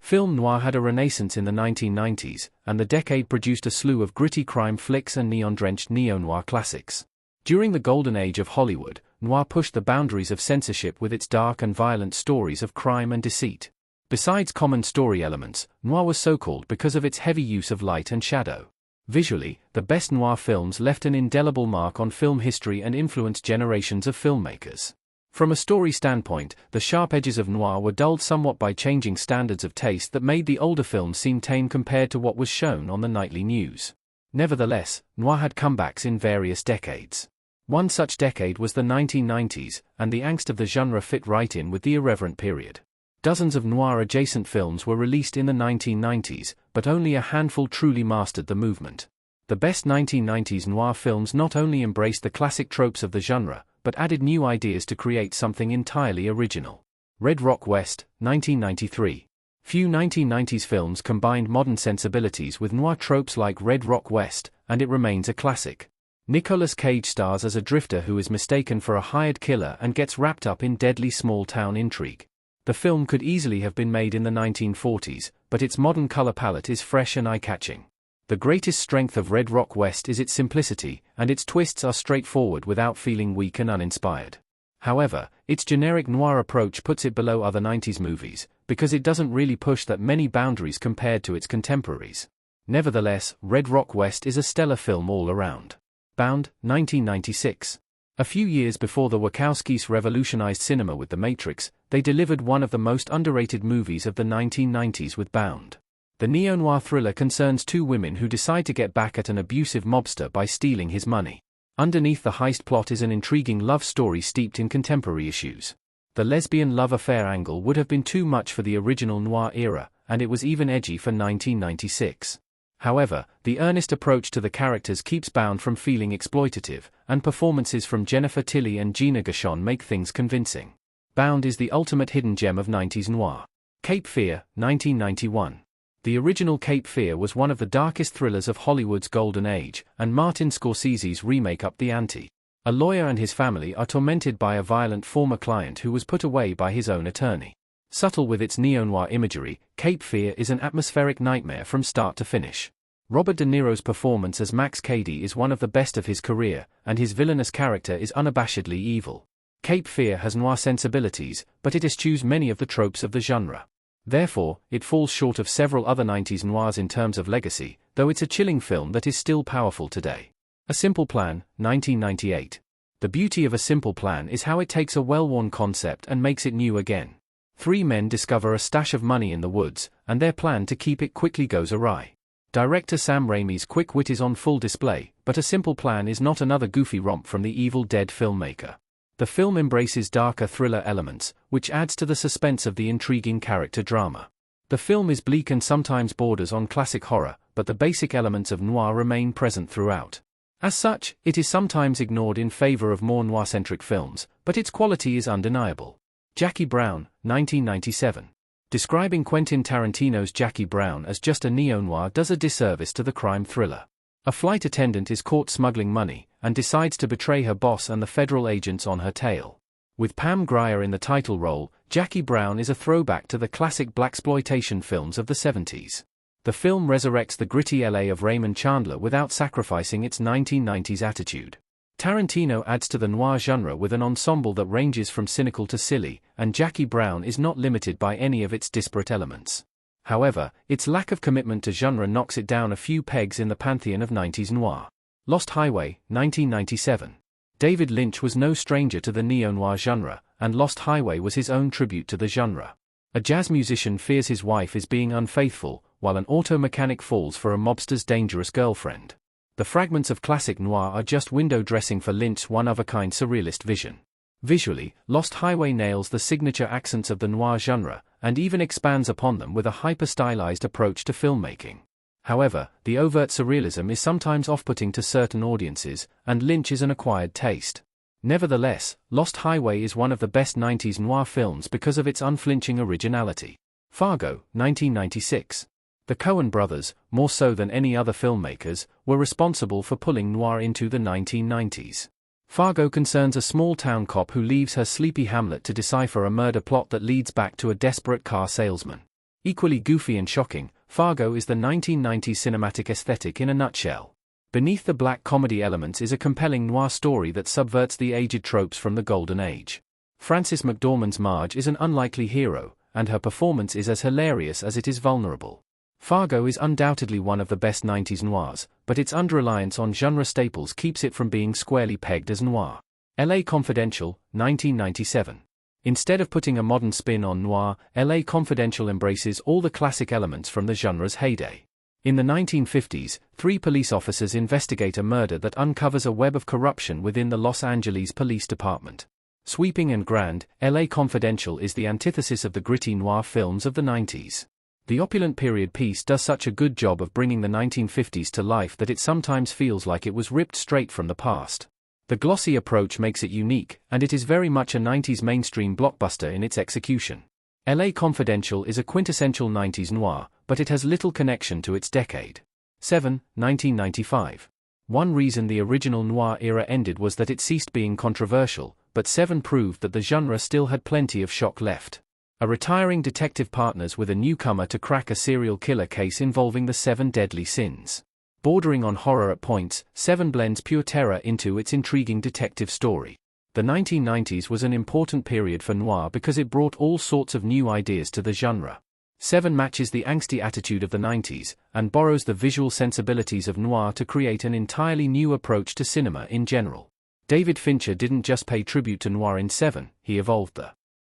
Film noir had a renaissance in the 1990s, and the decade produced a slew of gritty crime flicks and neon-drenched neo-noir classics. During the golden age of Hollywood, noir pushed the boundaries of censorship with its dark and violent stories of crime and deceit. Besides common story elements, noir was so called because of its heavy use of light and shadow. Visually, the best noir films left an indelible mark on film history and influenced generations of filmmakers. From a story standpoint, the sharp edges of noir were dulled somewhat by changing standards of taste that made the older films seem tame compared to what was shown on the nightly news. Nevertheless, noir had comebacks in various decades. One such decade was the 1990s, and the angst of the genre fit right in with the irreverent period. Dozens of noir-adjacent films were released in the 1990s, but only a handful truly mastered the movement. The best 1990s noir films not only embraced the classic tropes of the genre, but added new ideas to create something entirely original. Red Rock West, 1993. Few 1990s films combined modern sensibilities with noir tropes like Red Rock West, and it remains a classic. Nicolas Cage stars as a drifter who is mistaken for a hired killer and gets wrapped up in deadly small-town intrigue. The film could easily have been made in the 1940s, but its modern color palette is fresh and eye-catching. The greatest strength of Red Rock West is its simplicity, and its twists are straightforward without feeling weak and uninspired. However, its generic noir approach puts it below other 90s movies, because it doesn't really push that many boundaries compared to its contemporaries. Nevertheless, Red Rock West is a stellar film all around. Bound, 1996. A few years before the Wachowskis revolutionized cinema with The Matrix, they delivered one of the most underrated movies of the 1990s with Bound. The neo-noir thriller concerns two women who decide to get back at an abusive mobster by stealing his money. Underneath the heist plot is an intriguing love story steeped in contemporary issues. The lesbian love affair angle would have been too much for the original noir era, and it was even edgy for 1996. However, the earnest approach to the characters keeps Bound from feeling exploitative, and performances from Jennifer Tilly and Gina Gershon make things convincing. Bound is the ultimate hidden gem of 90s noir. Cape Fear, 1991. The original Cape Fear was one of the darkest thrillers of Hollywood's golden age, and Martin Scorsese's remake upped the ante. A lawyer and his family are tormented by a violent former client who was put away by his own attorney. Subtle with its neo-noir imagery, Cape Fear is an atmospheric nightmare from start to finish. Robert De Niro's performance as Max Cady is one of the best of his career, and his villainous character is unabashedly evil. Cape Fear has noir sensibilities, but it eschews many of the tropes of the genre. Therefore, it falls short of several other 90s noirs in terms of legacy, though it's a chilling film that is still powerful today. A Simple Plan, 1998. The beauty of A Simple Plan is how it takes a well-worn concept and makes it new again. Three men discover a stash of money in the woods, and their plan to keep it quickly goes awry. Director Sam Raimi's quick wit is on full display, but A Simple Plan is not another goofy romp from the Evil Dead filmmaker. The film embraces darker thriller elements, which adds to the suspense of the intriguing character drama. The film is bleak and sometimes borders on classic horror, but the basic elements of noir remain present throughout. As such, it is sometimes ignored in favor of more noir-centric films, but its quality is undeniable. Jackie Brown, 1997. Describing Quentin Tarantino's Jackie Brown as just a neo-noir does a disservice to the crime thriller. A flight attendant is caught smuggling money, and decides to betray her boss and the federal agents on her tail. With Pam Grier in the title role, Jackie Brown is a throwback to the classic blaxploitation films of the 70s. The film resurrects the gritty LA of Raymond Chandler without sacrificing its 1990s attitude. Tarantino adds to the noir genre with an ensemble that ranges from cynical to silly, and Jackie Brown is not limited by any of its disparate elements. However, its lack of commitment to genre knocks it down a few pegs in the pantheon of 90s noir. Lost Highway, 1997. David Lynch was no stranger to the neo-noir genre, and Lost Highway was his own tribute to the genre. A jazz musician fears his wife is being unfaithful, while an auto mechanic falls for a mobster's dangerous girlfriend. The fragments of classic noir are just window dressing for Lynch's one-of-a-kind surrealist vision. Visually, Lost Highway nails the signature accents of the noir genre, and even expands upon them with a hyper-stylized approach to filmmaking. However, the overt surrealism is sometimes off-putting to certain audiences, and Lynch is an acquired taste. Nevertheless, Lost Highway is one of the best 90s noir films because of its unflinching originality. Fargo, 1996. The Coen brothers, more so than any other filmmakers, were responsible for pulling noir into the 1990s. Fargo concerns a small-town cop who leaves her sleepy hamlet to decipher a murder plot that leads back to a desperate car salesman. Equally goofy and shocking, Fargo is the 1990s cinematic aesthetic in a nutshell. Beneath the black comedy elements is a compelling noir story that subverts the aged tropes from the Golden Age. Frances McDormand's Marge is an unlikely hero, and her performance is as hilarious as it is vulnerable. Fargo is undoubtedly one of the best 90s noirs, but its under-reliance on genre staples keeps it from being squarely pegged as noir. LA Confidential, 1997. Instead of putting a modern spin on noir, LA Confidential embraces all the classic elements from the genre's heyday. In the 1950s, 3 police officers investigate a murder that uncovers a web of corruption within the Los Angeles Police Department. Sweeping and grand, LA Confidential is the antithesis of the gritty noir films of the 90s. The opulent period piece does such a good job of bringing the 1950s to life that it sometimes feels like it was ripped straight from the past. The glossy approach makes it unique, and it is very much a 90s mainstream blockbuster in its execution. LA Confidential is a quintessential 90s noir, but it has little connection to its decade. 7. 1995. One reason the original noir era ended was that it ceased being controversial, but 7 proved that the genre still had plenty of shock left. A retiring detective partners with a newcomer to crack a serial killer case involving the 7 deadly sins. Bordering on horror at points, 7 blends pure terror into its intriguing detective story. The 1990s was an important period for noir because it brought all sorts of new ideas to the genre. 7 matches the angsty attitude of the 90s, and borrows the visual sensibilities of noir to create an entirely new approach to cinema in general. David Fincher didn't just pay tribute to noir in 7, he evolved the